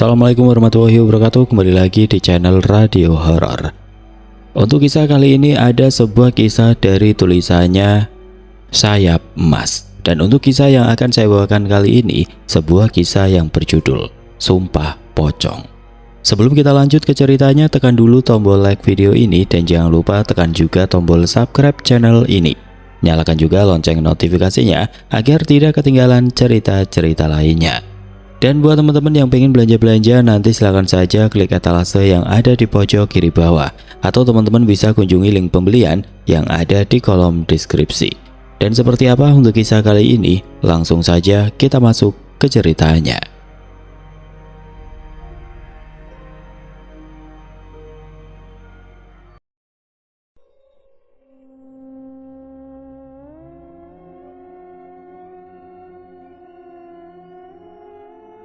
Assalamualaikum warahmatullahi wabarakatuh. Kembali lagi di channel Radio Horor. Untuk kisah kali ini ada sebuah kisah dari tulisannya Sayap Emas. Dan untuk kisah yang akan saya bawakan kali ini, sebuah kisah yang berjudul Sumpah Pocong. Sebelum kita lanjut ke ceritanya, tekan dulu tombol like video ini dan jangan lupa tekan juga tombol subscribe channel ini. Nyalakan juga lonceng notifikasinya agar tidak ketinggalan cerita-cerita lainnya. Dan buat teman-teman yang pengen belanja-belanja, nanti silahkan saja klik etalase yang ada di pojok kiri bawah, atau teman-teman bisa kunjungi link pembelian yang ada di kolom deskripsi. Dan seperti apa untuk kisah kali ini, langsung saja kita masuk ke ceritanya.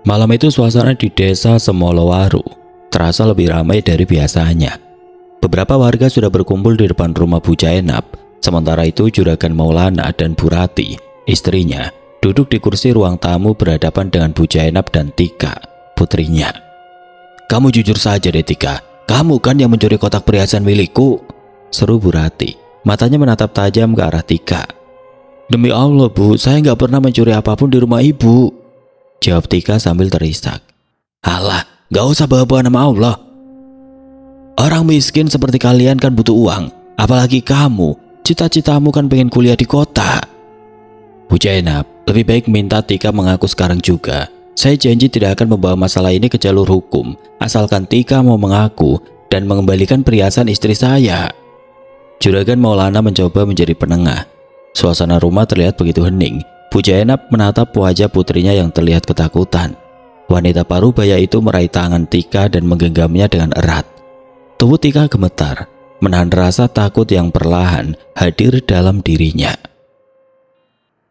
Malam itu suasana di desa Semolowaru terasa lebih ramai dari biasanya. Beberapa warga sudah berkumpul di depan rumah Bu Jainab. Sementara itu Juragan Maulana dan Bu Rati, istrinya, duduk di kursi ruang tamu berhadapan dengan Bu Jainab dan Tika, putrinya. "Kamu jujur saja deh Tika, kamu kan yang mencuri kotak perhiasan milikku?" seru Bu Rati. Matanya menatap tajam ke arah Tika. "Demi Allah Bu, saya nggak pernah mencuri apapun di rumah ibu," jawab Tika sambil terisak. "Alah, gak usah bawa-bawa nama Allah. Orang miskin seperti kalian kan butuh uang. Apalagi kamu, cita-citamu kan pengen kuliah di kota." Bu Jainab, lebih baik minta Tika mengaku sekarang juga. Saya janji tidak akan membawa masalah ini ke jalur hukum, asalkan Tika mau mengaku dan mengembalikan perhiasan istri saya. Juragan Maulana mencoba menjadi penengah. Suasana rumah terlihat begitu hening. Bu Jainab menatap wajah putrinya yang terlihat ketakutan. Wanita parubaya itu meraih tangan Tika dan menggenggamnya dengan erat. Tubuh Tika gemetar, menahan rasa takut yang perlahan hadir dalam dirinya.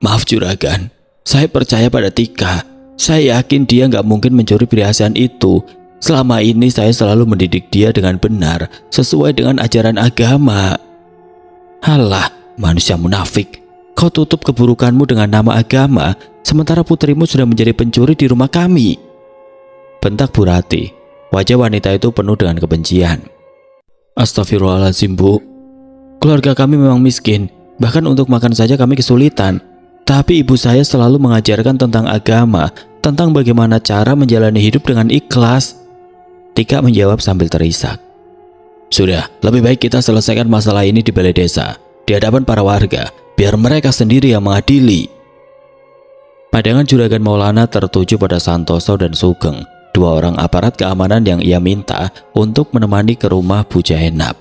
"Maaf Juragan, saya percaya pada Tika. Saya yakin dia nggak mungkin mencuri perhiasan itu. Selama ini saya selalu mendidik dia dengan benar, sesuai dengan ajaran agama." "Halah, manusia munafik. Kau tutup keburukanmu dengan nama agama, sementara putrimu sudah menjadi pencuri di rumah kami," bentak Bu Rati. Wajah wanita itu penuh dengan kebencian. "Astagfirullahaladzim Bu, keluarga kami memang miskin, bahkan untuk makan saja kami kesulitan. Tapi ibu saya selalu mengajarkan tentang agama, tentang bagaimana cara menjalani hidup dengan ikhlas," Tika menjawab sambil terisak. "Sudah, lebih baik kita selesaikan masalah ini di balai desa, di hadapan para warga, biar mereka sendiri yang mengadili." Pandangan Juragan Maulana tertuju pada Santoso dan Sugeng, dua orang aparat keamanan yang ia minta untuk menemani ke rumah Bu Jainab.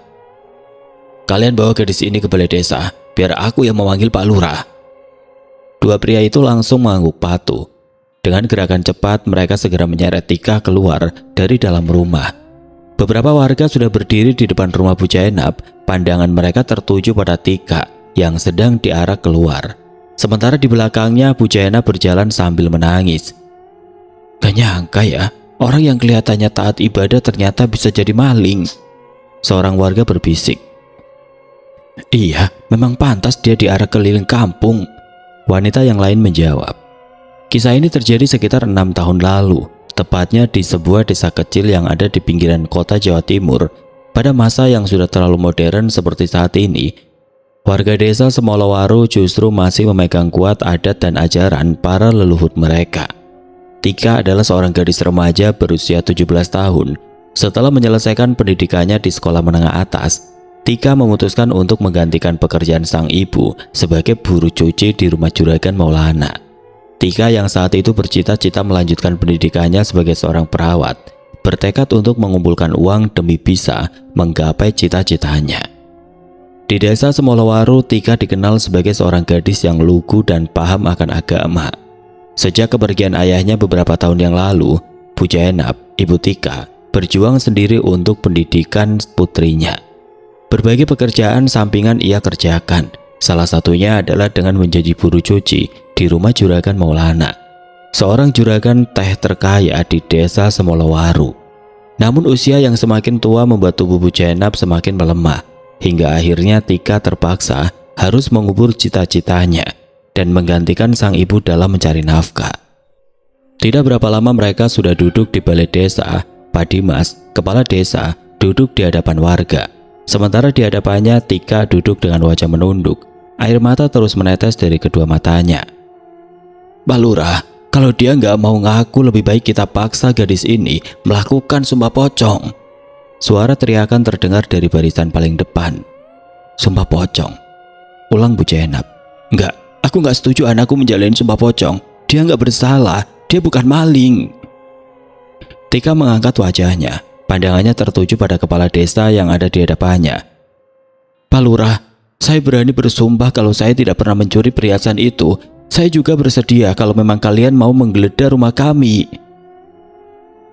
"Kalian bawa gadis ini ke balai desa, biar aku yang memanggil Pak Lurah." Dua pria itu langsung mengangguk patuh. Dengan gerakan cepat mereka segera menyeret Tika keluar dari dalam rumah. Beberapa warga sudah berdiri di depan rumah Bu Jainab. Pandangan mereka tertuju pada Tika yang sedang diarak keluar. Sementara di belakangnya Bu Jainab berjalan sambil menangis. "Gak nyangka ya, orang yang kelihatannya taat ibadah ternyata bisa jadi maling," seorang warga berbisik. "Iya, memang pantas dia diarak keliling kampung," wanita yang lain menjawab. Kisah ini terjadi sekitar 6 tahun lalu, tepatnya di sebuah desa kecil yang ada di pinggiran kota Jawa Timur. Pada masa yang sudah terlalu modern seperti saat ini, warga desa Semolowaru justru masih memegang kuat adat dan ajaran para leluhur mereka. Tika adalah seorang gadis remaja berusia 17 tahun. Setelah menyelesaikan pendidikannya di sekolah menengah atas, Tika memutuskan untuk menggantikan pekerjaan sang ibu sebagai buruh cuci di rumah Juragan Maulana. Tika yang saat itu bercita-cita melanjutkan pendidikannya sebagai seorang perawat, bertekad untuk mengumpulkan uang demi bisa menggapai cita-citanya. Di desa Semolowaru, Tika dikenal sebagai seorang gadis yang lugu dan paham akan agama. Sejak kepergian ayahnya beberapa tahun yang lalu, Bu Jainab, ibu Tika, berjuang sendiri untuk pendidikan putrinya. Berbagai pekerjaan sampingan ia kerjakan, salah satunya adalah dengan menjadi buruh cuci di rumah Juragan Maulana, seorang juragan teh terkaya di desa Semolowaru. Namun usia yang semakin tua membuat tubuh Bu Jainab semakin melemah. Hingga akhirnya Tika terpaksa harus mengubur cita-citanya dan menggantikan sang ibu dalam mencari nafkah. Tidak berapa lama mereka sudah duduk di balai desa. Pak Dimas, kepala desa, duduk di hadapan warga. Sementara di hadapannya Tika duduk dengan wajah menunduk. Air mata terus menetes dari kedua matanya. Pak Lurah, kalau dia nggak mau ngaku, lebih baik kita paksa gadis ini melakukan sumpah pocong. Suara teriakan terdengar dari barisan paling depan. Sumpah pocong, ulang Bu Jenab. Enggak, aku nggak setuju anakku menjalani sumpah pocong. Dia nggak bersalah, dia bukan maling. Tika mengangkat wajahnya, pandangannya tertuju pada kepala desa yang ada di hadapannya. Pak Lurah, saya berani bersumpah kalau saya tidak pernah mencuri perhiasan itu. Saya juga bersedia kalau memang kalian mau menggeledah rumah kami.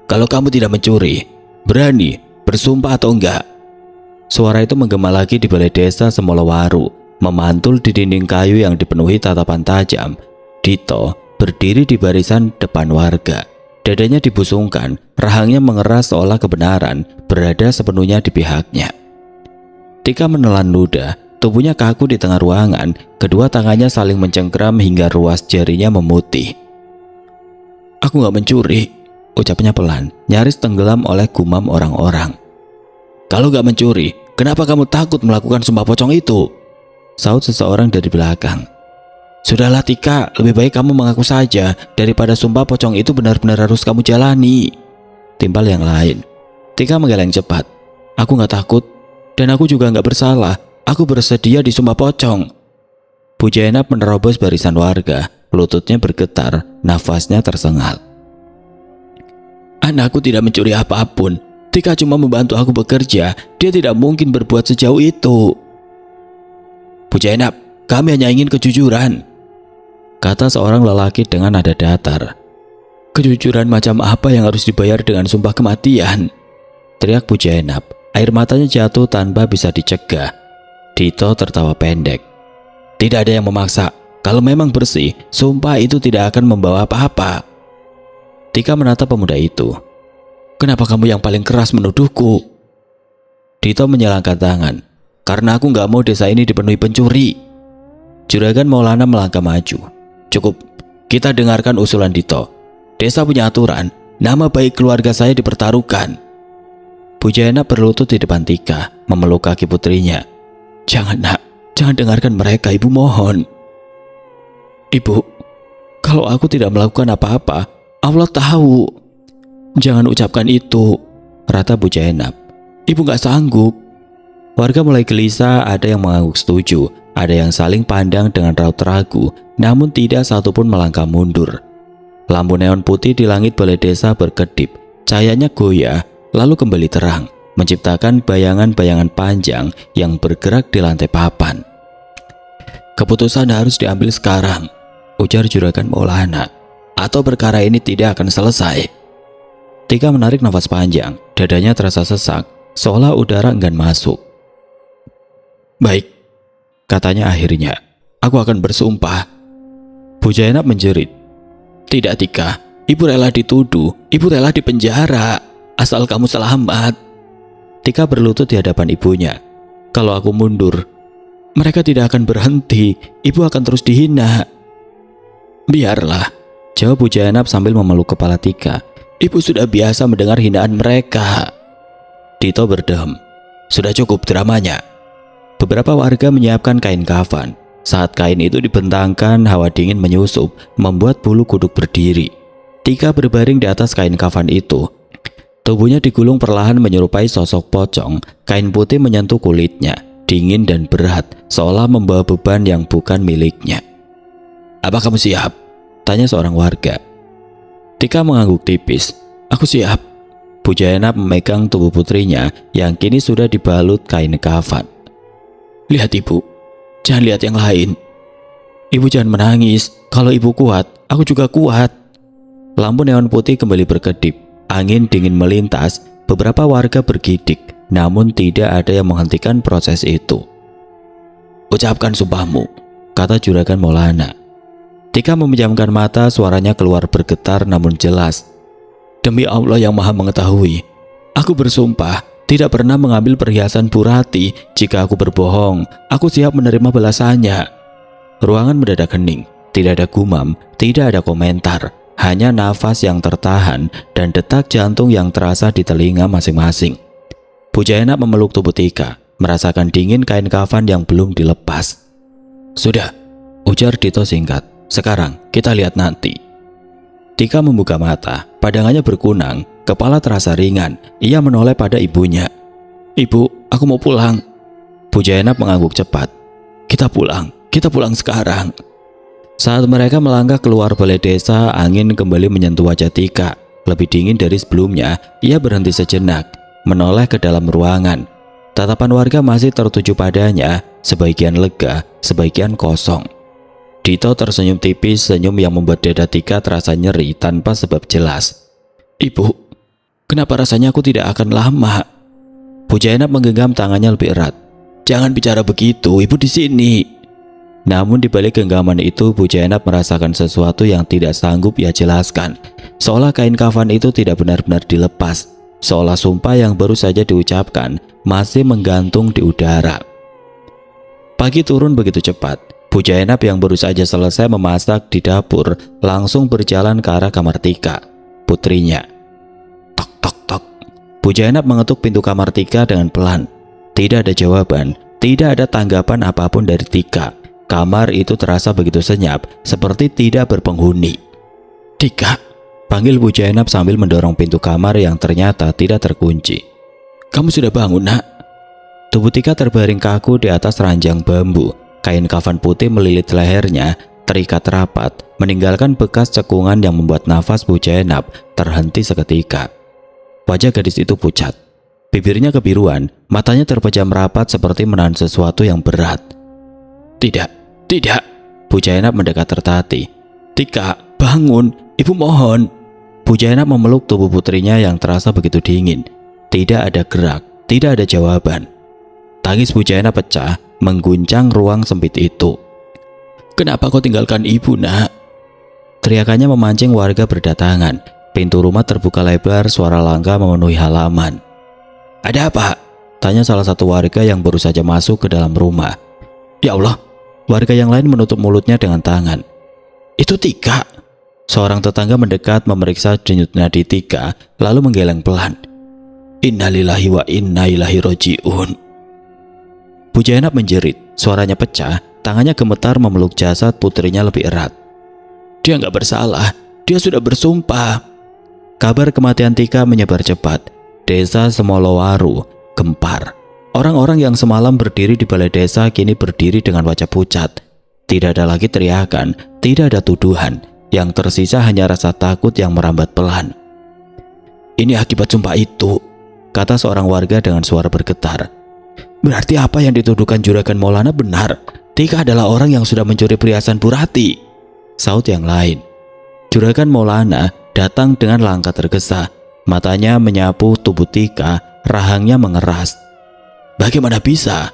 Kalau kamu tidak mencuri, berani bersumpah atau enggak? Suara itu menggema lagi di balai desa Semolowaru, memantul di dinding kayu yang dipenuhi tatapan tajam. Dito berdiri di barisan depan warga. Dadanya dibusungkan, rahangnya mengeras seolah kebenaran berada sepenuhnya di pihaknya. Tika menelan ludah, tubuhnya kaku di tengah ruangan, kedua tangannya saling mencengkram hingga ruas jarinya memutih. Aku gak mencuri, ucapnya pelan, nyaris tenggelam oleh gumam orang-orang. Kalau gak mencuri, kenapa kamu takut melakukan sumpah pocong itu? Saut seseorang dari belakang. Sudahlah Tika, lebih baik kamu mengaku saja daripada sumpah pocong itu benar-benar harus kamu jalani. Timbal yang lain. Tika menggeleng cepat. Aku gak takut, dan aku juga gak bersalah. Aku bersedia disumpah pocong. Bu Jenab menerobos barisan warga, lututnya bergetar, nafasnya tersengal. Anakku tidak mencuri apapun. Tika cuma membantu aku bekerja. Dia tidak mungkin berbuat sejauh itu. Bu Jenab, kami hanya ingin kejujuran, kata seorang lelaki dengan nada datar. Kejujuran macam apa yang harus dibayar dengan sumpah kematian? Teriak Bu Jenab. Air matanya jatuh tanpa bisa dicegah. Dito tertawa pendek. Tidak ada yang memaksa. Kalau memang bersih, sumpah itu tidak akan membawa apa-apa. Tika menatap pemuda itu. Kenapa kamu yang paling keras menuduhku? Dito menyalangkan tangan. Karena aku gak mau desa ini dipenuhi pencuri. Juragan Maulana melangkah maju. Cukup, kita dengarkan usulan Dito. Desa punya aturan, nama baik keluarga saya dipertaruhkan. Bu Jenab berlutut di depan Tika, memeluk kaki putrinya. Jangan nak, jangan dengarkan mereka, ibu mohon. Ibu, kalau aku tidak melakukan apa-apa, Allah tahu. Jangan ucapkan itu, rata Bu Jenab. Ibu gak sanggup. Warga mulai gelisah, ada yang mengangguk setuju, ada yang saling pandang dengan raut ragu, namun tidak satupun melangkah mundur. Lampu neon putih di langit balai desa berkedip, cahayanya goyah, lalu kembali terang, menciptakan bayangan-bayangan panjang yang bergerak di lantai papan. Keputusan harus diambil sekarang, ujar Juragan Maulana, atau perkara ini tidak akan selesai. Tika menarik nafas panjang, dadanya terasa sesak, seolah udara enggan masuk. Baik, katanya akhirnya, aku akan bersumpah. Bu Jenab menjerit. Tidak Tika, ibu rela dituduh, ibu rela dipenjara, asal kamu selamat. Tika berlutut di hadapan ibunya. Kalau aku mundur, mereka tidak akan berhenti, ibu akan terus dihina. Biarlah, jawab Bu Jenab sambil memeluk kepala Tika. Ibu sudah biasa mendengar hinaan mereka. Dito berdehem. Sudah cukup dramanya. Beberapa warga menyiapkan kain kafan. Saat kain itu dibentangkan, hawa dingin menyusup, membuat bulu kuduk berdiri. Tika berbaring di atas kain kafan itu. Tubuhnya digulung perlahan menyerupai sosok pocong. Kain putih menyentuh kulitnya, dingin dan berat, seolah membawa beban yang bukan miliknya. Apa kamu siap? Tanya seorang warga. Tika mengangguk tipis. Aku siap. Bu Jenab memegang tubuh putrinya yang kini sudah dibalut kain kafan. Lihat ibu, jangan lihat yang lain. Ibu jangan menangis, kalau ibu kuat, aku juga kuat. Lampu neon putih kembali berkedip, angin dingin melintas, beberapa warga bergidik, namun tidak ada yang menghentikan proses itu. Ucapkan sumpahmu, kata Juragan Maulana. Tika memejamkan mata, suaranya keluar bergetar namun jelas. Demi Allah yang maha mengetahui, aku bersumpah tidak pernah mengambil perhiasan Bu Rati. Jika aku berbohong, aku siap menerima balasannya. Ruangan mendadak hening, tidak ada gumam, tidak ada komentar, hanya nafas yang tertahan dan detak jantung yang terasa di telinga masing-masing. Bu Jainab memeluk tubuh Tika, merasakan dingin kain kafan yang belum dilepas. "Sudah," ujar Dito singkat. "Sekarang kita lihat nanti." Tika membuka mata, pandangannya berkunang, kepala terasa ringan. Ia menoleh pada ibunya. "Ibu, aku mau pulang." Bu Jainab mengangguk cepat. Kita pulang sekarang." Saat mereka melangkah keluar balai desa, angin kembali menyentuh wajah Tika. Lebih dingin dari sebelumnya. Ia berhenti sejenak, menoleh ke dalam ruangan. Tatapan warga masih tertuju padanya, sebagian lega, sebagian kosong. Dito tersenyum tipis, senyum yang membuat dada Tika terasa nyeri tanpa sebab jelas. "Ibu, kenapa rasanya aku tidak akan lama?" Bu Jainab menggenggam tangannya lebih erat. "Jangan bicara begitu, ibu di sini." Namun di balik genggaman itu, Bu Jainab merasakan sesuatu yang tidak sanggup ia jelaskan. Seolah kain kafan itu tidak benar-benar dilepas, seolah sumpah yang baru saja diucapkan masih menggantung di udara. Pagi turun begitu cepat. Bu Jainab yang baru saja selesai memasak di dapur langsung berjalan ke arah kamar Tika, putrinya. Tok tok tok. Bu Jainab mengetuk pintu kamar Tika dengan pelan. Tidak ada jawaban, tidak ada tanggapan apapun dari Tika. Kamar itu terasa begitu senyap, seperti tidak berpenghuni. "Tika," panggil Bu Jainab sambil mendorong pintu kamar yang ternyata tidak terkunci. "Kamu sudah bangun, Nak?" Tubuh Tika terbaring kaku di atas ranjang bambu. Kain kafan putih melilit lehernya, terikat rapat, meninggalkan bekas cekungan yang membuat nafas Bu Jainab terhenti seketika. Wajah gadis itu pucat. Bibirnya kebiruan, matanya terpejam rapat seperti menahan sesuatu yang berat. Tidak. Bu Jainab mendekat tertatih. "Tika, bangun, ibu mohon." Bu Jainab memeluk tubuh putrinya yang terasa begitu dingin. Tidak ada gerak, tidak ada jawaban. Tangis Bu Jainab pecah, mengguncang ruang sempit itu. "Kenapa kau tinggalkan ibu, Nak?" Teriakannya memancing warga berdatangan. Pintu rumah terbuka lebar, suara langkah memenuhi halaman. "Ada apa?" tanya salah satu warga yang baru saja masuk ke dalam rumah. "Ya Allah!" Warga yang lain menutup mulutnya dengan tangan. "Itu Tika." Seorang tetangga mendekat memeriksa denyut nadi Tika, lalu menggeleng pelan. "Innalillahi wa inna ilaihi roji'un." Bu Jainab menjerit, suaranya pecah, tangannya gemetar memeluk jasad putrinya lebih erat. "Dia nggak bersalah, dia sudah bersumpah." Kabar kematian Tika menyebar cepat. Desa Semolowaru gempar. Orang-orang yang semalam berdiri di balai desa kini berdiri dengan wajah pucat. Tidak ada lagi teriakan, tidak ada tuduhan. Yang tersisa hanya rasa takut yang merambat pelan. "Ini akibat sumpah itu," kata seorang warga dengan suara bergetar. "Berarti apa yang dituduhkan Juragan Maulana benar? Tika adalah orang yang sudah mencuri perhiasan Bu Rati," saut yang lain. Juragan Maulana datang dengan langkah tergesa. Matanya menyapu tubuh Tika, rahangnya mengeras. "Bagaimana bisa?"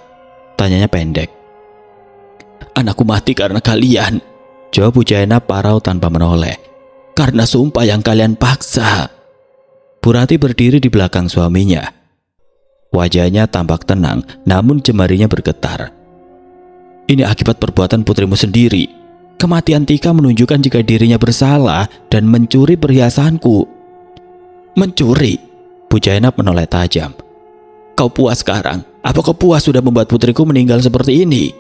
tanyanya pendek. "Anakku mati karena kalian," jawab Bu Jainab parau tanpa menoleh. "Karena sumpah yang kalian paksa." Bu Rati berdiri di belakang suaminya. Wajahnya tampak tenang, namun jemarinya bergetar. "Ini akibat perbuatan putrimu sendiri. Kematian Tika menunjukkan jika dirinya bersalah dan mencuri perhiasanku." "Mencuri?" Bu Jainab menoleh tajam. "Kau puas sekarang? Apa kau puas sudah membuat putriku meninggal seperti ini?"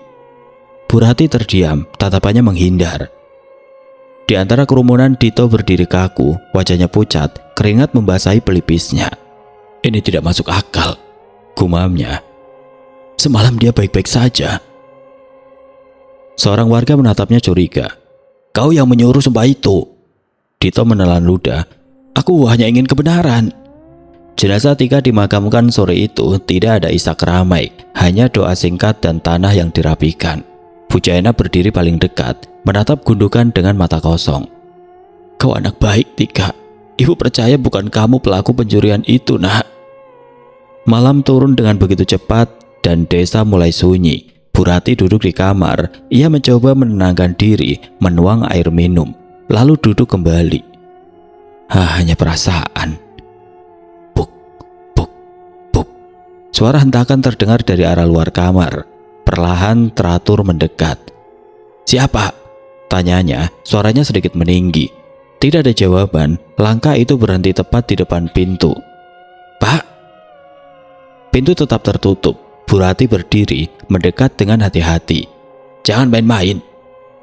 Bu Rati terdiam, tatapannya menghindar. Di antara kerumunan, Dito berdiri kaku, wajahnya pucat, keringat membasahi pelipisnya. "Ini tidak masuk akal," gumamnya. "Semalam dia baik-baik saja." Seorang warga menatapnya curiga. "Kau yang menyuruh sumpah itu?" Dito menelan ludah. "Aku hanya ingin kebenaran." Jenazah Tika dimakamkan sore itu, tidak ada isak ramai, hanya doa singkat dan tanah yang dirapikan. Bu Jainab berdiri paling dekat, menatap gundukan dengan mata kosong. "Kau anak baik, Tika. Ibu percaya bukan kamu pelaku pencurian itu, Nak." Malam turun dengan begitu cepat dan desa mulai sunyi. Bu Rati duduk di kamar. Ia mencoba menenangkan diri, menuang air minum, lalu duduk kembali. Hanya perasaan. Suara hentakan terdengar dari arah luar kamar. Perlahan teratur mendekat. "Siapa?" tanyanya, suaranya sedikit meninggi. Tidak ada jawaban, langkah itu berhenti tepat di depan pintu. "Pak!" Pintu tetap tertutup. Bu Rati berdiri, mendekat dengan hati-hati. "Jangan main-main.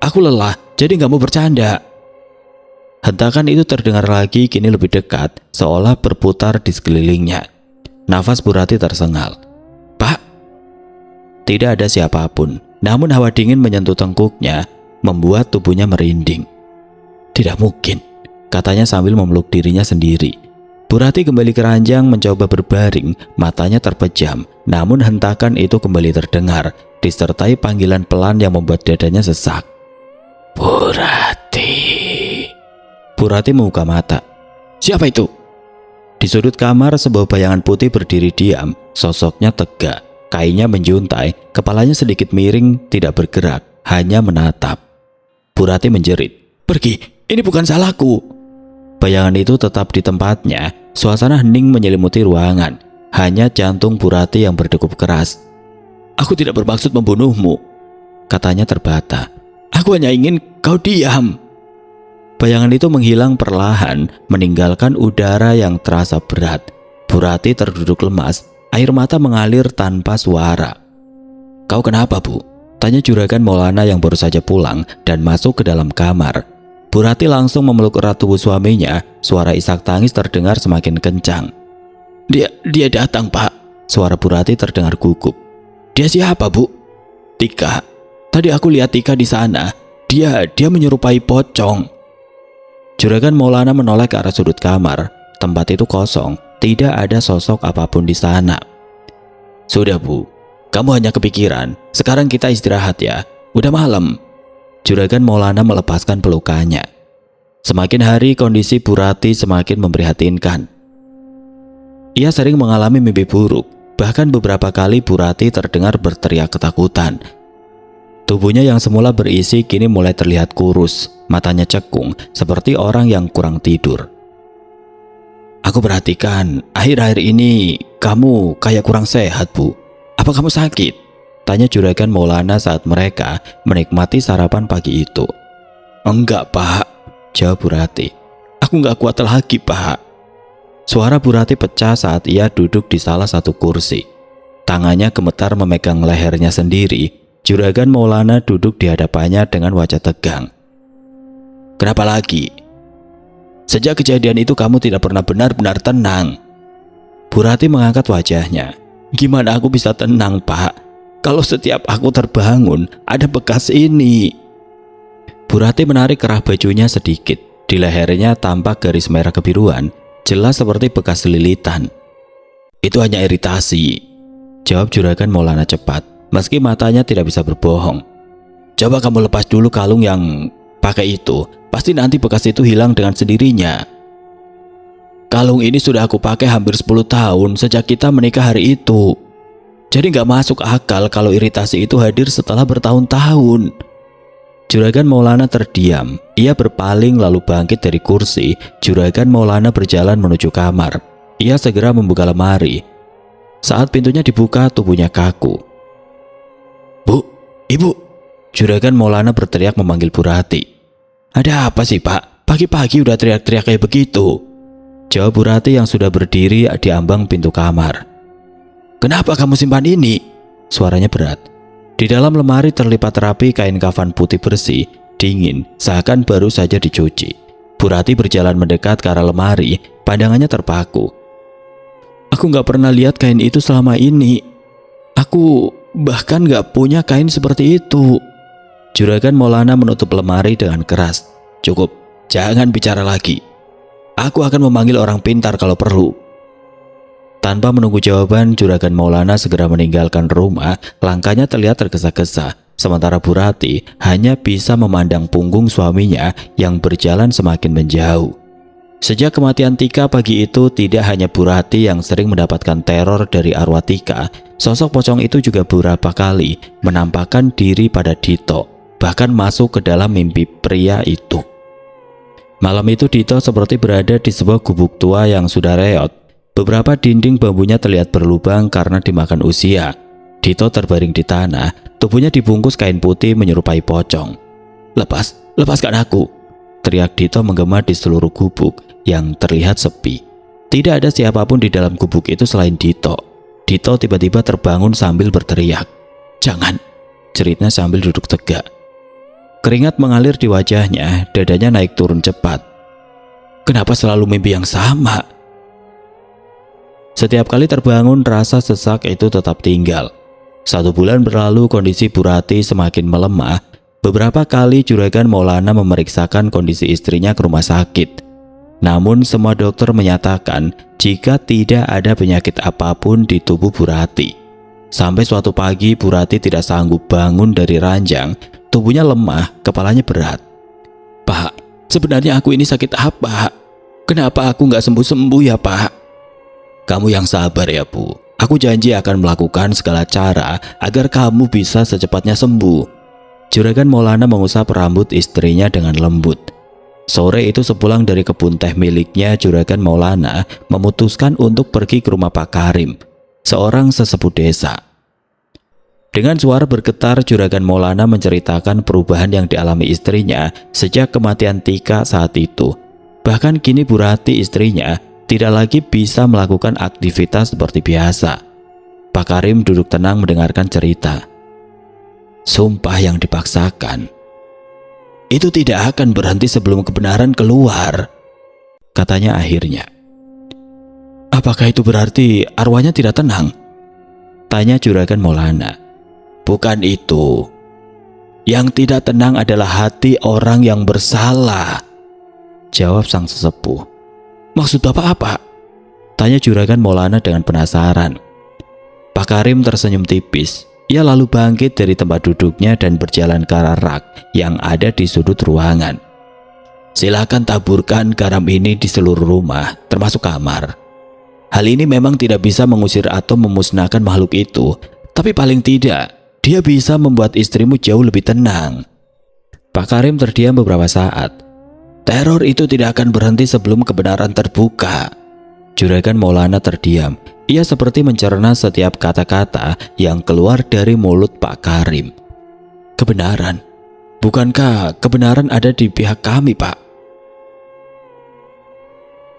Aku lelah, jadi nggak mau bercanda." Hentakan itu terdengar lagi, kini lebih dekat, seolah berputar di sekelilingnya. Nafas Bu Rati tersengal. "Pak!" Tidak ada siapapun, namun hawa dingin menyentuh tengkuknya, membuat tubuhnya merinding. "Tidak mungkin," katanya sambil memeluk dirinya sendiri. Bu Rati kembali ke ranjang, mencoba berbaring, matanya terpejam, namun hentakan itu kembali terdengar, disertai panggilan pelan yang membuat dadanya sesak. "Bu Rati." Bu Rati membuka mata. "Siapa itu?" Di sudut kamar, sebuah bayangan putih berdiri diam, sosoknya tegak, kainnya menjuntai, kepalanya sedikit miring, tidak bergerak, hanya menatap. Bu Rati menjerit, "Pergi, ini bukan salahku." Bayangan itu tetap di tempatnya, suasana hening menyelimuti ruangan, hanya jantung Bu Rati yang berdegup keras. "Aku tidak bermaksud membunuhmu," katanya terbata. "Aku hanya ingin kau diam." Bayangan itu menghilang perlahan, meninggalkan udara yang terasa berat. Bu Rati terduduk lemas, air mata mengalir tanpa suara. "Kau kenapa, Bu?" tanya juragan Maulana yang baru saja pulang dan masuk ke dalam kamar. Bu Rati langsung memeluk erat tubuh suaminya, suara isak tangis terdengar semakin kencang. Dia datang, Pak." Suara Bu Rati terdengar gugup. "Dia siapa, Bu?" "Tika. Tadi aku lihat Tika di sana. Dia menyerupai pocong." Juragan Maulana menoleh ke arah sudut kamar. Tempat itu kosong, tidak ada sosok apapun di sana. "Sudah, Bu, kamu hanya kepikiran. Sekarang kita istirahat ya, udah malam." Juragan Maulana melepaskan pelukannya. Semakin hari kondisi Bu Rati semakin memprihatinkan. Ia sering mengalami mimpi buruk, bahkan beberapa kali Bu Rati terdengar berteriak ketakutan. Tubuhnya yang semula berisi kini mulai terlihat kurus, matanya cekung seperti orang yang kurang tidur. "Aku perhatikan akhir-akhir ini kamu kayak kurang sehat, Bu. Apa kamu sakit?" tanya juragan Maulana saat mereka menikmati sarapan pagi itu. "Enggak, Pak," jawab Bu Rati. "Aku enggak kuat lagi, Pak." Suara Bu Rati pecah saat ia duduk di salah satu kursi. Tangannya gemetar memegang lehernya sendiri. Juragan Maulana duduk di hadapannya dengan wajah tegang. "Kenapa lagi? Sejak kejadian itu kamu tidak pernah benar-benar tenang." Bu Rati mengangkat wajahnya. "Gimana aku bisa tenang, Pak? Kalau setiap aku terbangun ada bekas ini." Bu Rati menarik kerah bajunya sedikit. Di lehernya tampak garis merah kebiruan, jelas seperti bekas lilitan. "Itu hanya iritasi," jawab juragan Maulana cepat. Meski matanya tidak bisa berbohong. "Coba kamu lepas dulu kalung yang pakai itu. Pasti nanti bekas itu hilang dengan sendirinya." "Kalung ini sudah aku pakai hampir 10 tahun sejak kita menikah hari itu. Jadi gak masuk akal kalau iritasi itu hadir setelah bertahun-tahun." Juragan Maulana terdiam. Ia berpaling lalu bangkit dari kursi. Juragan Maulana berjalan menuju kamar. Ia segera membuka lemari. Saat pintunya dibuka, tubuhnya kaku. "Bu, Ibu!" Juragan Maulana berteriak memanggil Bu Rati. "Ada apa sih, Pak? Pagi-pagi udah teriak-teriak kayak begitu?" jawab Bu Rati yang sudah berdiri di ambang pintu kamar. "Kenapa kamu simpan ini?" Suaranya berat. Di dalam lemari terlipat rapi kain kafan putih bersih, dingin, seakan baru saja dicuci. Bu Rati berjalan mendekat ke arah lemari, pandangannya terpaku. "Aku gak pernah lihat kain itu selama ini. Aku bahkan gak punya kain seperti itu." Juragan Maulana menutup lemari dengan keras. "Cukup, jangan bicara lagi. Aku akan memanggil orang pintar kalau perlu." Tanpa menunggu jawaban, Juragan Maulana segera meninggalkan rumah. Langkahnya terlihat tergesa-gesa, sementara Bu Rati hanya bisa memandang punggung suaminya yang berjalan semakin menjauh. Sejak kematian Tika pagi itu, tidak hanya Bu Rati yang sering mendapatkan teror dari arwah Tika, sosok pocong itu juga beberapa kali menampakkan diri pada Dito, bahkan masuk ke dalam mimpi pria itu. Malam itu Dito seperti berada di sebuah gubuk tua yang sudah reot. Beberapa dinding bambunya terlihat berlubang karena dimakan usia. Dito terbaring di tanah, tubuhnya dibungkus kain putih menyerupai pocong. Lepaskan aku," teriak Dito menggema di seluruh gubuk yang terlihat sepi. Tidak ada siapapun di dalam gubuk itu selain Dito. Dito tiba-tiba terbangun sambil berteriak. "Jangan!" jeritnya sambil duduk tegak. Keringat mengalir di wajahnya, dadanya naik turun cepat. Kenapa selalu mimpi yang sama? Setiap kali terbangun, rasa sesak itu tetap tinggal. 1 bulan berlalu, kondisi Bu Rati semakin melemah. Beberapa kali Juragan Maulana memeriksakan kondisi istrinya ke rumah sakit. Namun semua dokter menyatakan jika tidak ada penyakit apapun di tubuh Bu Rati. Sampai suatu pagi Bu Rati tidak sanggup bangun dari ranjang. Tubuhnya lemah, kepalanya berat. "Pak, sebenarnya aku ini sakit apa? Kenapa aku nggak sembuh-sembuh ya, Pak?" "Kamu yang sabar ya, Bu. Aku janji akan melakukan segala cara agar kamu bisa secepatnya sembuh." Juragan Maulana mengusap rambut istrinya dengan lembut. Sore itu sepulang dari kebun teh miliknya, Juragan Maulana memutuskan untuk pergi ke rumah Pak Karim, seorang sesepuh desa. Dengan suara bergetar, Juragan Maulana menceritakan perubahan yang dialami istrinya sejak kematian Tika saat itu. Bahkan kini Bu Rati istrinya tidak lagi bisa melakukan aktivitas seperti biasa. Pak Karim duduk tenang mendengarkan cerita. "Sumpah yang dipaksakan itu tidak akan berhenti sebelum kebenaran keluar," katanya akhirnya. "Apakah itu berarti arwahnya tidak tenang?" tanya Juragan Maulana. "Bukan itu. Yang tidak tenang adalah hati orang yang bersalah," jawab sang sesepuh. "Maksud Bapak apa?" tanya Juragan Maulana dengan penasaran. Pak Karim tersenyum tipis. Ia lalu bangkit dari tempat duduknya dan berjalan ke arah rak yang ada di sudut ruangan. "Silakan taburkan garam ini di seluruh rumah, termasuk kamar. Hal ini memang tidak bisa mengusir atau memusnahkan makhluk itu, tapi paling tidak dia bisa membuat istrimu jauh lebih tenang." Pak Karim terdiam beberapa saat. "Teror itu tidak akan berhenti sebelum kebenaran terbuka." Juragan Maulana terdiam. Ia seperti mencerna setiap kata-kata yang keluar dari mulut Pak Karim. "Kebenaran? Bukankah kebenaran ada di pihak kami, Pak?"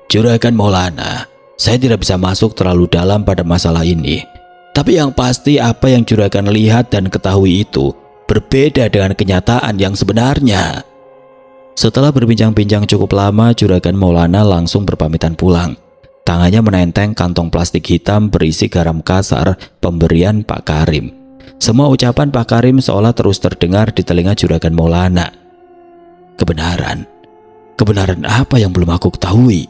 "Juragan Maulana, saya tidak bisa masuk terlalu dalam pada masalah ini. Tapi yang pasti apa yang Juragan lihat dan ketahui itu berbeda dengan kenyataan yang sebenarnya." Setelah berbincang-bincang cukup lama, Juragan Maulana langsung berpamitan pulang. Tangannya menenteng kantong plastik hitam berisi garam kasar pemberian Pak Karim. Semua ucapan Pak Karim seolah terus terdengar di telinga Juragan Maulana. "Kebenaran? Kebenaran apa yang belum aku ketahui?"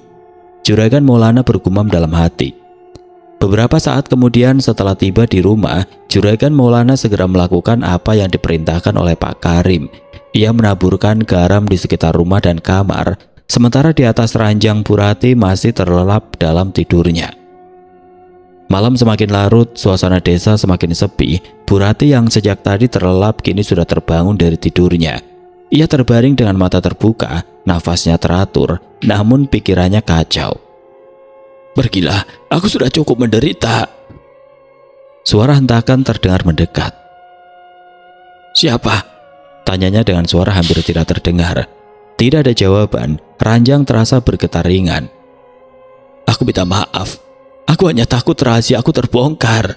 Juragan Maulana bergumam dalam hati. Beberapa saat kemudian setelah tiba di rumah, Juragan Maulana segera melakukan apa yang diperintahkan oleh Pak Karim. Ia menaburkan garam di sekitar rumah dan kamar, sementara di atas ranjang Bu Rati masih terlelap dalam tidurnya. Malam semakin larut, suasana desa semakin sepi. Bu Rati yang sejak tadi terlelap kini sudah terbangun dari tidurnya. Ia terbaring dengan mata terbuka, nafasnya teratur, namun pikirannya kacau. "Pergilah, aku sudah cukup menderita." Suara hentakan terdengar mendekat. "Siapa?" tanyanya dengan suara hampir tidak terdengar. Tidak ada jawaban, ranjang terasa bergetar ringan. "Aku minta maaf, aku hanya takut rahasia aku terbongkar."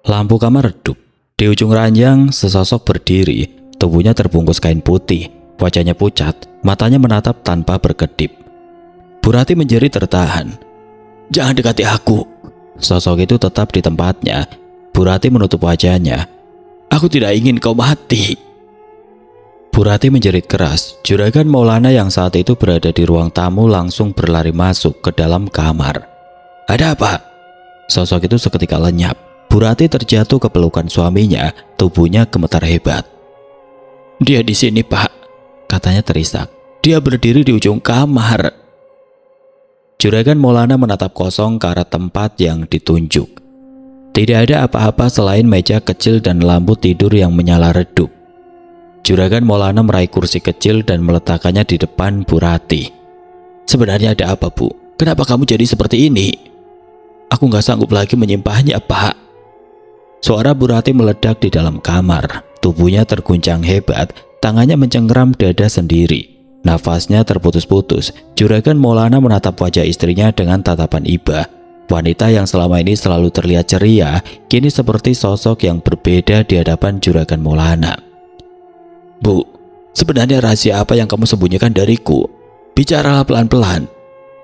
Lampu kamar redup. Di ujung ranjang, sesosok berdiri, tubuhnya terbungkus kain putih, wajahnya pucat, matanya menatap tanpa berkedip. Bu Rati menjerit tertahan. "Jangan dekati aku." Sosok itu tetap di tempatnya. Bu Rati menutup wajahnya. "Aku tidak ingin kau mati." Bu Rati menjerit keras. Juragan Maulana yang saat itu berada di ruang tamu langsung berlari masuk ke dalam kamar. "Ada apa?" Sosok itu seketika lenyap. Bu Rati terjatuh ke pelukan suaminya, tubuhnya gemetar hebat. "Dia di sini, Pak," katanya terisak. "Dia berdiri di ujung kamar." Juragan Maulana menatap kosong ke arah tempat yang ditunjuk. Tidak ada apa-apa selain meja kecil dan lampu tidur yang menyala redup. Juragan Maulana meraih kursi kecil dan meletakkannya di depan Bu Rati. "Sebenarnya ada apa, Bu? Kenapa kamu jadi seperti ini?" "Aku gak sanggup lagi menyimpannya, Pak." Suara Bu Rati meledak di dalam kamar. Tubuhnya terguncang hebat, tangannya mencengkram dada sendiri. Nafasnya terputus-putus. Juragan Maulana menatap wajah istrinya dengan tatapan iba. Wanita yang selama ini selalu terlihat ceria, kini seperti sosok yang berbeda di hadapan Juragan Maulana. "Bu, sebenarnya rahasia apa yang kamu sembunyikan dariku? Bicaralah pelan-pelan,"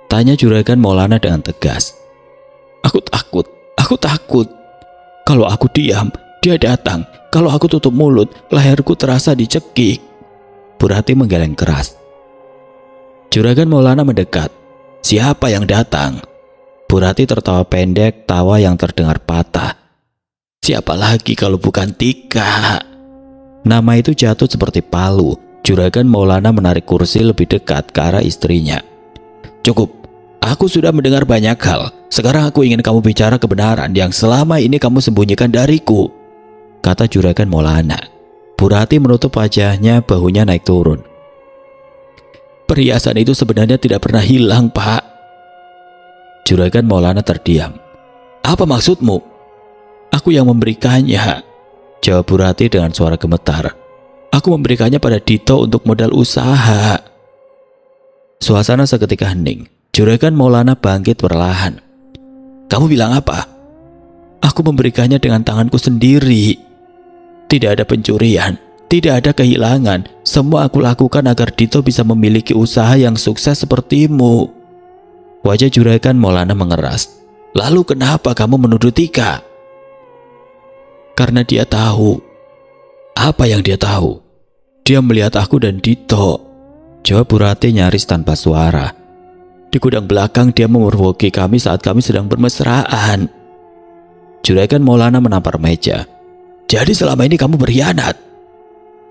tanya Juragan Maulana dengan tegas. Aku takut. Kalau aku diam, dia datang. Kalau aku tutup mulut, leherku terasa dicekik." Bu Rati menggeleng keras. Juragan Maulana mendekat. "Siapa yang datang?" Bu Rati tertawa pendek, tawa yang terdengar patah. "Siapa lagi kalau bukan Tika?" Nama itu jatuh seperti palu. Juragan Maulana menarik kursi lebih dekat ke arah istrinya. "Cukup, aku sudah mendengar banyak hal. Sekarang aku ingin kamu bicara kebenaran yang selama ini kamu sembunyikan dariku," kata Juragan Maulana. Bu Rati menutup wajahnya, bahunya naik turun. "Perhiasan itu sebenarnya tidak pernah hilang, Pak." Juragan Maulana terdiam. "Apa maksudmu?" "Aku yang memberikannya," jawab Bu Rati dengan suara gemetar. "Aku memberikannya pada Dito untuk modal usaha." Suasana seketika hening. Juragan Maulana bangkit perlahan. "Kamu bilang apa?" "Aku memberikannya dengan tanganku sendiri. Tidak ada pencurian, tidak ada kehilangan. Semua aku lakukan agar Dito bisa memiliki usaha yang sukses sepertimu." Wajah Juragan Maulana mengeras. "Lalu kenapa kamu menuduh Tika?" "Karena dia tahu." "Apa yang dia tahu?" "Dia melihat aku dan Dito," jawab Bu Rati nyaris tanpa suara. "Di gudang belakang dia memergoki kami saat kami sedang bermesraan." Juragan Maulana menampar meja. "Jadi selama ini kamu berkhianat?"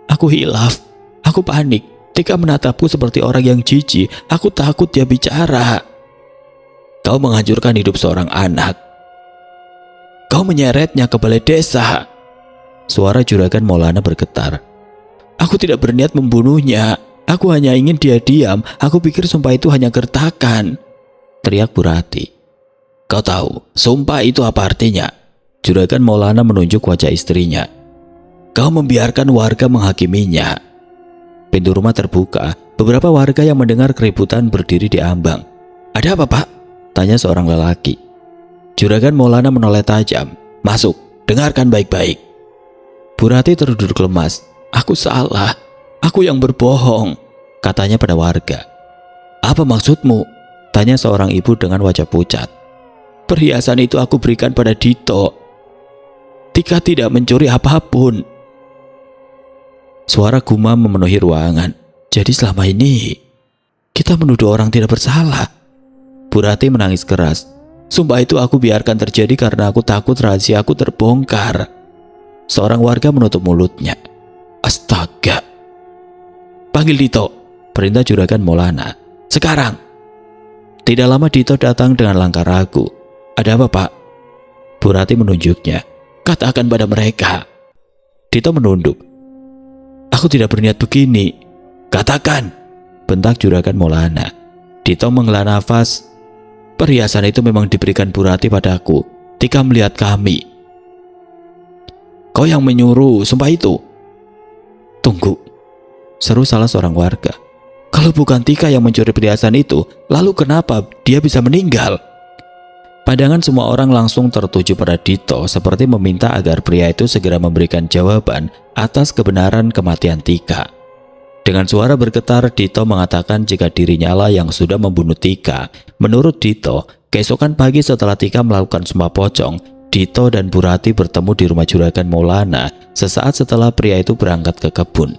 "Aku hilaf. Aku panik. Tika menatapku seperti orang yang jijik. Aku takut dia bicara." "Kau menghancurkan hidup seorang anak. Kau menyeretnya ke balai desa." Suara Juragan Maulana bergetar. "Aku tidak berniat membunuhnya. Aku hanya ingin dia diam. Aku pikir sumpah itu hanya gertakan," teriak Bu Rati. "Kau tahu sumpah itu apa artinya?" Juragan Maulana menunjuk wajah istrinya. "Kau membiarkan warga menghakiminya." Pintu rumah terbuka. Beberapa warga yang mendengar keributan berdiri di ambang. "Ada apa, Pak?" tanya seorang lelaki. Juragan Maulana menoleh tajam. "Masuk, dengarkan baik-baik." Bu Rati terduduk lemas. "Aku salah. Aku yang berbohong," katanya pada warga. "Apa maksudmu?" tanya seorang ibu dengan wajah pucat. "Perhiasan itu aku berikan pada Dito. Tika tidak mencuri apapun." Suara gumam memenuhi ruangan. "Jadi selama ini kita menuduh orang tidak bersalah." Bu Rati menangis keras. "Sumpah itu aku biarkan terjadi karena aku takut rahasia aku terbongkar." Seorang warga menutup mulutnya. "Astaga." "Panggil Dito," perintah Juragan Maulana. "Sekarang." Tidak lama Dito datang dengan langkah ragu. "Ada apa, Pak?" Bu Rati menunjuknya. "Katakan pada mereka." Dito menunduk. "Aku tidak berniat begini." "Katakan," bentak Juragan Maulana. Dito menghela nafas. "Perhiasan itu memang diberikan Bu Rati padaku. Tika melihat kami." "Kau yang menyuruh sumpah itu?" "Tunggu," seru salah seorang warga. "Kalau bukan Tika yang mencuri perhiasan itu, lalu kenapa dia bisa meninggal?" Pandangan semua orang langsung tertuju pada Dito, seperti meminta agar pria itu segera memberikan jawaban atas kebenaran kematian Tika. Dengan suara bergetar, Dito mengatakan jika dirinya lah yang sudah membunuh Tika. Menurut Dito, keesokan pagi setelah Tika melakukan sumpah pocong, Dito dan Bu Rati bertemu di rumah Juragan Maulana sesaat setelah pria itu berangkat ke kebun.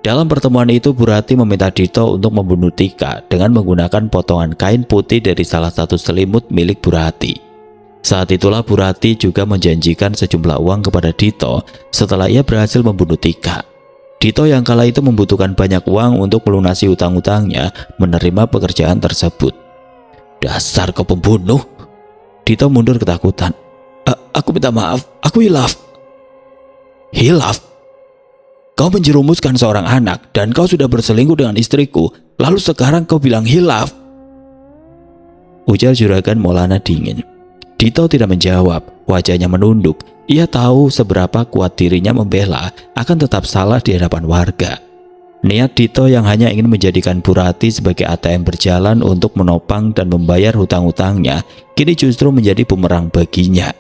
Dalam pertemuan itu, Bu Rati meminta Dito untuk membunuh Tika dengan menggunakan potongan kain putih dari salah satu selimut milik Bu Rati. Saat itulah Bu Rati juga menjanjikan sejumlah uang kepada Dito setelah ia berhasil membunuh Tika. Dito yang kala itu membutuhkan banyak uang untuk melunasi utang-utangnya menerima pekerjaan tersebut. "Dasar kau pembunuh!" Dito mundur ketakutan. Aku minta maaf, aku hilaf." "Hilaf? Kau menjerumuskan seorang anak dan kau sudah berselingkuh dengan istriku, lalu sekarang kau bilang hilaf?" ujar Juragan Maulana dingin. Dito tidak menjawab, wajahnya menunduk. Ia tahu seberapa kuat dirinya membela, akan tetap salah di hadapan warga. Niat Dito yang hanya ingin menjadikan Bu Rati sebagai ATM berjalan untuk menopang dan membayar hutang-hutangnya, kini justru menjadi bumerang baginya.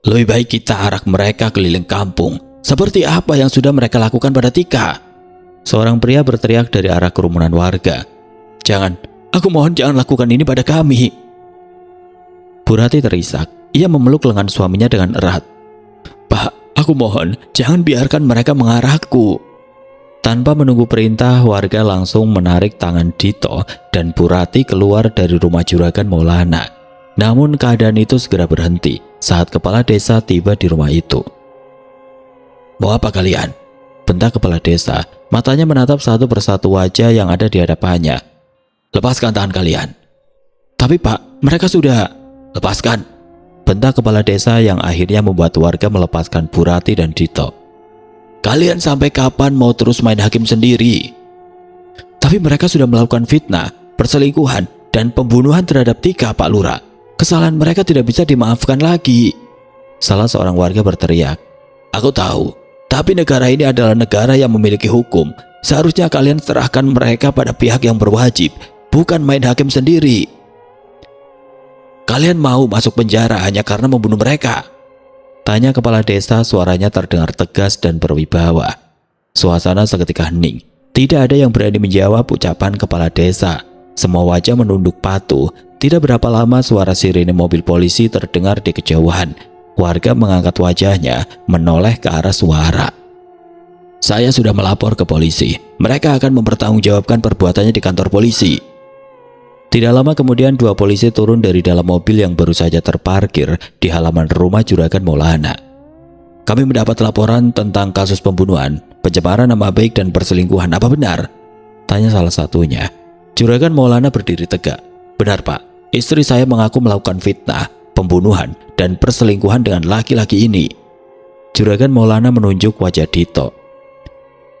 Lebih baik kita arak mereka keliling kampung. Seperti apa yang sudah mereka lakukan pada Tika? Seorang pria berteriak dari arah kerumunan warga. Jangan, aku mohon jangan lakukan ini pada kami. Bu Rati terisak. Ia memeluk lengan suaminya dengan erat. Pak, aku mohon jangan biarkan mereka mengarahku. Tanpa menunggu perintah, warga langsung menarik tangan Dito dan Bu Rati keluar dari rumah Juragan Maulana. Namun keadaan itu segera berhenti saat kepala desa tiba di rumah itu. Mau apa kalian? Bentak kepala desa, matanya menatap satu persatu wajah yang ada di hadapannya. Lepaskan tangan kalian. Tapi Pak, mereka sudah. Lepaskan. Bentak kepala desa yang akhirnya membuat warga melepaskan Bu Rati dan Dito. Kalian sampai kapan mau terus main hakim sendiri? Tapi mereka sudah melakukan fitnah, perselingkuhan, dan pembunuhan terhadap Tika, Pak Lurah. Kesalahan mereka tidak bisa dimaafkan lagi. Salah seorang warga berteriak. Aku tahu, tapi negara ini adalah negara yang memiliki hukum. Seharusnya kalian serahkan mereka pada pihak yang berwajib, bukan main hakim sendiri. Kalian mau masuk penjara hanya karena membunuh mereka? Tanya kepala desa, suaranya terdengar tegas dan berwibawa. Suasana seketika hening. Tidak ada yang berani menjawab ucapan kepala desa. Semua wajah menunduk patuh. Tidak berapa lama suara sirine mobil polisi terdengar di kejauhan. Warga mengangkat wajahnya, menoleh ke arah suara. Saya sudah melapor ke polisi. Mereka akan mempertanggungjawabkan perbuatannya di kantor polisi. Tidak lama kemudian dua polisi turun dari dalam mobil yang baru saja terparkir di halaman rumah Juragan Maulana. Kami mendapat laporan tentang kasus pembunuhan, pencemaran nama baik dan perselingkuhan. Apa benar? Tanya salah satunya. Juragan Maulana berdiri tegak. Benar Pak, istri saya mengaku melakukan fitnah, pembunuhan, dan perselingkuhan dengan laki-laki ini. Juragan Maulana menunjuk wajah Dito.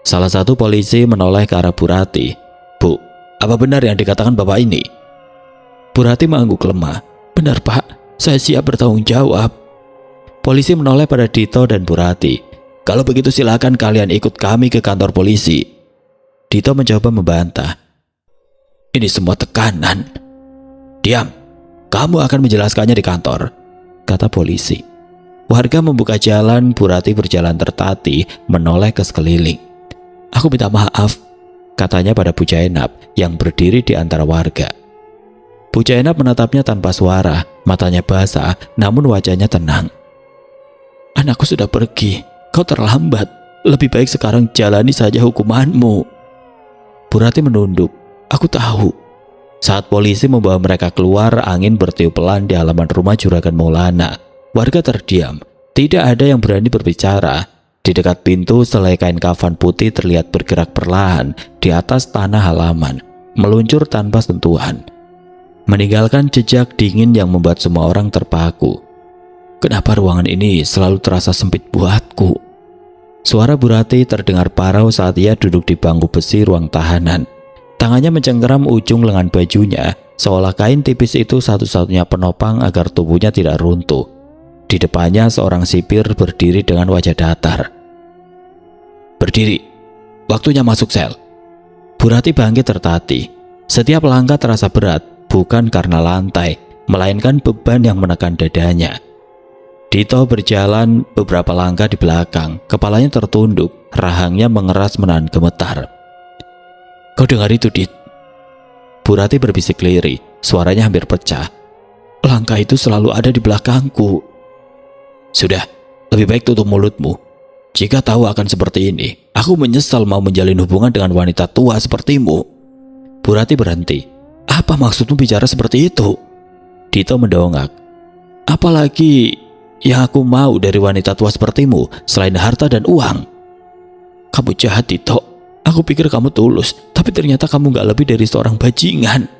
Salah satu polisi menoleh ke arah Bu Rati. Bu, apa benar yang dikatakan bapak ini? Bu Rati mengangguk lemah. Benar Pak, saya siap bertanggung jawab. Polisi menoleh pada Dito dan Bu Rati. Kalau begitu silakan kalian ikut kami ke kantor polisi. Dito mencoba membantah. Ini semua tekanan. Diam, kamu akan menjelaskannya di kantor, kata polisi. Warga membuka jalan, Bu Rati berjalan tertati menoleh ke sekeliling. Aku minta maaf, katanya pada Bu Jainab yang berdiri di antara warga. Bu Jainab menatapnya tanpa suara, matanya basah, namun wajahnya tenang. Anakku sudah pergi, kau terlambat. Lebih baik sekarang jalani saja hukumanmu. Bu Rati menunduk. Aku tahu. Saat polisi membawa mereka keluar, angin bertiup pelan di halaman rumah Juragan Maulana. Warga terdiam, tidak ada yang berani berbicara. Di dekat pintu, selai kain kafan putih terlihat bergerak perlahan di atas tanah halaman, meluncur tanpa sentuhan, meninggalkan jejak dingin yang membuat semua orang terpaku. Kenapa ruangan ini selalu terasa sempit buatku? Suara Bu Rati terdengar parau saat ia duduk di bangku besi ruang tahanan. Tangannya mencengkeram ujung lengan bajunya, seolah kain tipis itu satu-satunya penopang agar tubuhnya tidak runtuh. Di depannya seorang sipir berdiri dengan wajah datar. Berdiri, waktunya masuk sel. Bu Rati bangkit tertatih. Setiap langkah terasa berat, bukan karena lantai, melainkan beban yang menekan dadanya. Dito berjalan beberapa langkah di belakang, kepalanya tertunduk, rahangnya mengeras menahan gemetar. Kau dengar itu, Dit? Bu Rati berbisik lirih, suaranya hampir pecah. Langkah itu selalu ada di belakangku. Sudah, lebih baik tutup mulutmu. Jika tahu akan seperti ini, aku menyesal mau menjalin hubungan dengan wanita tua sepertimu. Bu Rati berhenti. Apa maksudmu bicara seperti itu? Dito mendongak. Apalagi yang aku mau dari wanita tua sepertimu selain harta dan uang? Kamu jahat, Dito. Aku pikir kamu tulus, tapi ternyata kamu gak lebih dari seorang bajingan.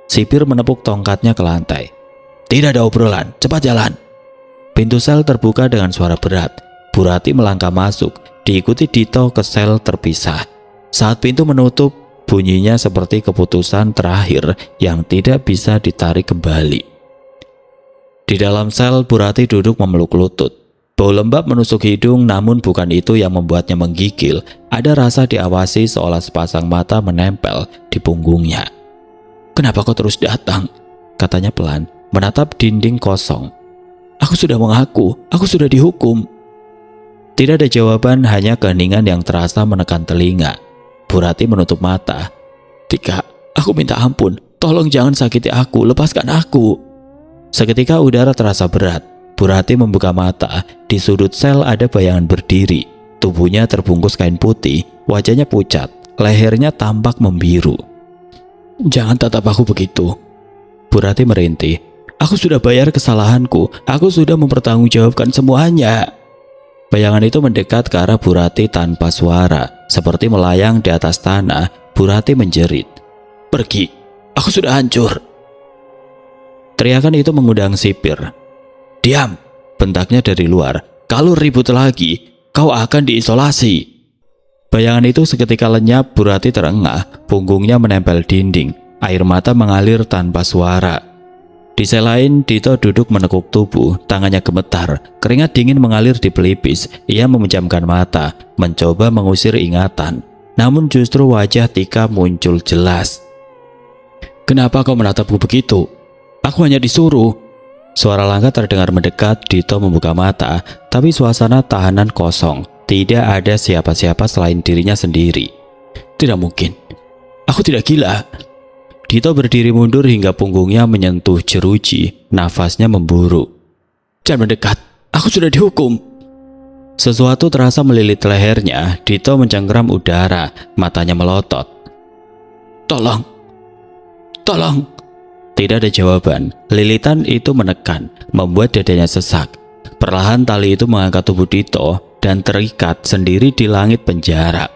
Sipir menepuk tongkatnya ke lantai. Tidak ada obrolan, cepat jalan. Pintu sel terbuka dengan suara berat. Bu Rati melangkah masuk, diikuti Dito ke sel terpisah. Saat pintu menutup, bunyinya seperti keputusan terakhir yang tidak bisa ditarik kembali. Di dalam sel, Bu Rati duduk memeluk lutut. Bau lembab menusuk hidung, namun bukan itu yang membuatnya menggigil. Ada rasa diawasi seolah sepasang mata menempel di punggungnya. "Kenapa kau terus datang?" katanya pelan, menatap dinding kosong. "Aku sudah mengaku, aku sudah dihukum." Tidak ada jawaban, hanya keheningan yang terasa menekan telinga. Bu Rati menutup mata. "Tika, aku minta ampun. Tolong jangan sakiti aku, lepaskan aku." Seketika udara terasa berat. Bu Rati membuka mata. Di sudut sel ada bayangan berdiri. Tubuhnya terbungkus kain putih, wajahnya pucat, lehernya tampak membiru. "Jangan tatap aku begitu." Bu Rati merintih. "Aku sudah bayar kesalahanku. Aku sudah mempertanggungjawabkan semuanya." Bayangan itu mendekat ke arah Bu Rati tanpa suara, seperti melayang di atas tanah. Bu Rati menjerit, "Pergi, aku sudah hancur." Teriakan itu mengundang sipir. "Diam!" bentaknya dari luar. "Kalau ribut lagi, kau akan diisolasi." Bayangan itu seketika lenyap. Bu Rati terengah, punggungnya menempel dinding. Air mata mengalir tanpa suara. Di sel lain, Dito duduk menekuk tubuh, tangannya gemetar, keringat dingin mengalir di pelipis. Ia memejamkan mata, mencoba mengusir ingatan. Namun justru wajah Tika muncul jelas. "Kenapa kau menatapku begitu? Aku hanya disuruh." Suara langkah terdengar mendekat. Dito membuka mata, tapi suasana tahanan kosong. Tidak ada siapa-siapa selain dirinya sendiri. "Tidak mungkin, aku tidak gila." Dito berdiri mundur hingga punggungnya menyentuh jeruji, nafasnya memburu. "Jangan mendekat, aku sudah dihukum." Sesuatu terasa melilit lehernya. Dito mencengkeram udara, matanya melotot. "Tolong, tolong." Tidak ada jawaban. Lilitan itu menekan, membuat dadanya sesak. Perlahan tali itu mengangkat tubuh Dito dan terikat sendiri di langit penjara.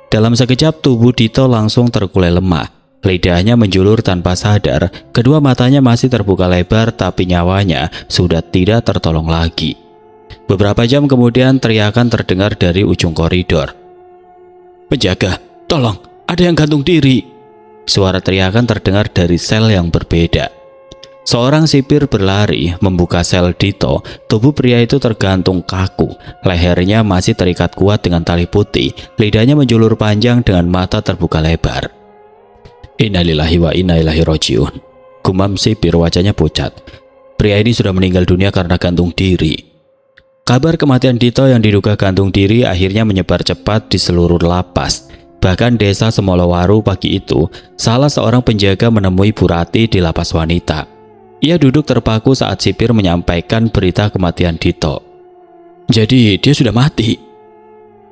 Dalam sekejap tubuh Dito langsung terkulai lemah. Lidahnya menjulur tanpa sadar, kedua matanya masih terbuka lebar, tapi nyawanya sudah tidak tertolong lagi. Beberapa jam kemudian teriakan terdengar dari ujung koridor. "Penjaga, tolong, ada yang gantung diri." Suara teriakan terdengar dari sel yang berbeda. Seorang sipir berlari membuka sel Dito. Tubuh pria itu tergantung kaku, lehernya masih terikat kuat dengan tali putih, lidahnya menjulur panjang dengan mata terbuka lebar. "Innalillahi wa inna ilaihi rajiun," gumam sipir, wajahnya pucat. "Pria ini sudah meninggal dunia karena gantung diri." Kabar kematian Dito yang diduga gantung diri akhirnya menyebar cepat di seluruh lapas. Bahkan desa Semolowaru pagi itu, salah seorang penjaga menemui Bu Rati di lapas wanita. Ia duduk terpaku saat sipir menyampaikan berita kematian Dito. "Jadi dia sudah mati?"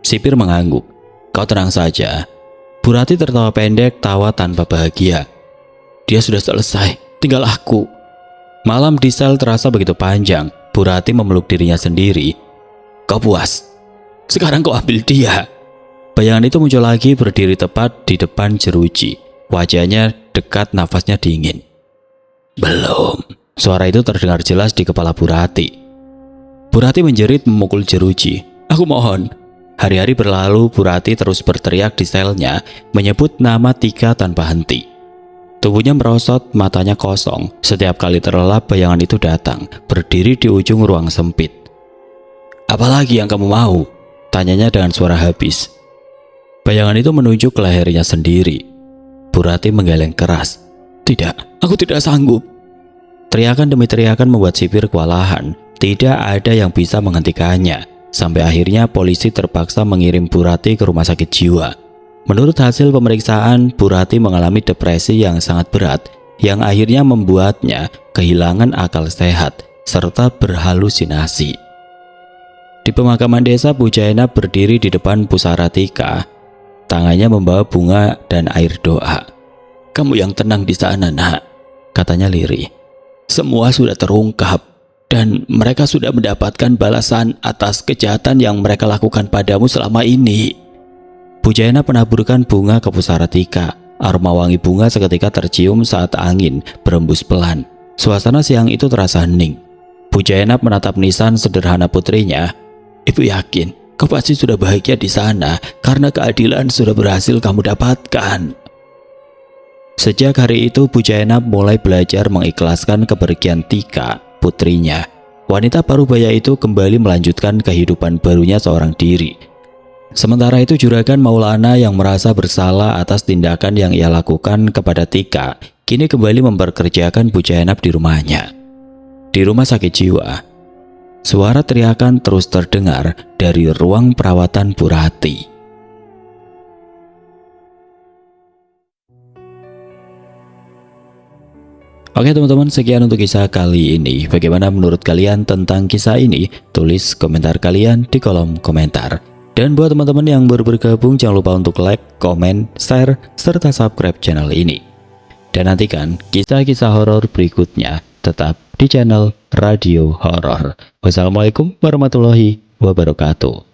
Sipir mengangguk. "Kau tenang saja." Bu Rati tertawa pendek, tawa tanpa bahagia. "Dia sudah selesai, tinggal aku." Malam di sel terasa begitu panjang. Bu Rati memeluk dirinya sendiri. "Kau puas? Sekarang kau ambil dia." Bayangan itu muncul lagi, berdiri tepat di depan jeruji. Wajahnya dekat, nafasnya dingin. "Belum." Suara itu terdengar jelas di kepala Bu Rati. Bu Rati menjerit memukul jeruji. "Aku mohon." Hari-hari berlalu, Bu Rati terus berteriak di selnya, menyebut nama Tika tanpa henti. Tubuhnya merosot, matanya kosong. Setiap kali terlelap, bayangan itu datang, berdiri di ujung ruang sempit. "Apalagi yang kamu mau?" tanyanya dengan suara habis. Bayangan itu menunjuk ke lehernya sendiri. Bu Rati menggeleng keras. "Tidak, aku tidak sanggup." Teriakan demi teriakan membuat sipir kewalahan. Tidak ada yang bisa menghentikannya. Sampai akhirnya polisi terpaksa mengirim Bu Rati ke rumah sakit jiwa. Menurut hasil pemeriksaan, Bu Rati mengalami depresi yang sangat berat, yang akhirnya membuatnya kehilangan akal sehat serta berhalusinasi. Di pemakaman desa, Bu Jainab berdiri di depan pusara Tika. Tangannya membawa bunga dan air doa. "Kamu yang tenang di sana, Nak," katanya lirih. "Semua sudah terungkap. Dan mereka sudah mendapatkan balasan atas kejahatan yang mereka lakukan padamu selama ini." Bu Jainab menaburkan bunga ke pusara Tika. Aroma wangi bunga seketika tercium saat angin berembus pelan. Suasana siang itu terasa hening. Bu Jainab menatap nisan sederhana putrinya. "Ibu yakin kau pasti sudah bahagia di sana karena keadilan sudah berhasil kamu dapatkan." Sejak hari itu, Bu Jainab mulai belajar mengikhlaskan kepergian Tika, putrinya. Wanita parubaya itu kembali melanjutkan kehidupan barunya seorang diri. Sementara itu Juragan Maulana yang merasa bersalah atas tindakan yang ia lakukan kepada Tika, kini kembali memperkerjakan Bu Jainab di rumahnya. Di rumah sakit jiwa, suara teriakan terus terdengar dari ruang perawatan Bu Rati. Oke teman-teman, sekian untuk kisah kali ini. Bagaimana menurut kalian tentang kisah ini? Tulis komentar kalian di kolom komentar. Dan buat teman-teman yang baru bergabung, jangan lupa untuk like, komen, share, serta subscribe channel ini. Dan nantikan kisah-kisah horor berikutnya tetap di channel Radio Horor. Wassalamualaikum warahmatullahi wabarakatuh.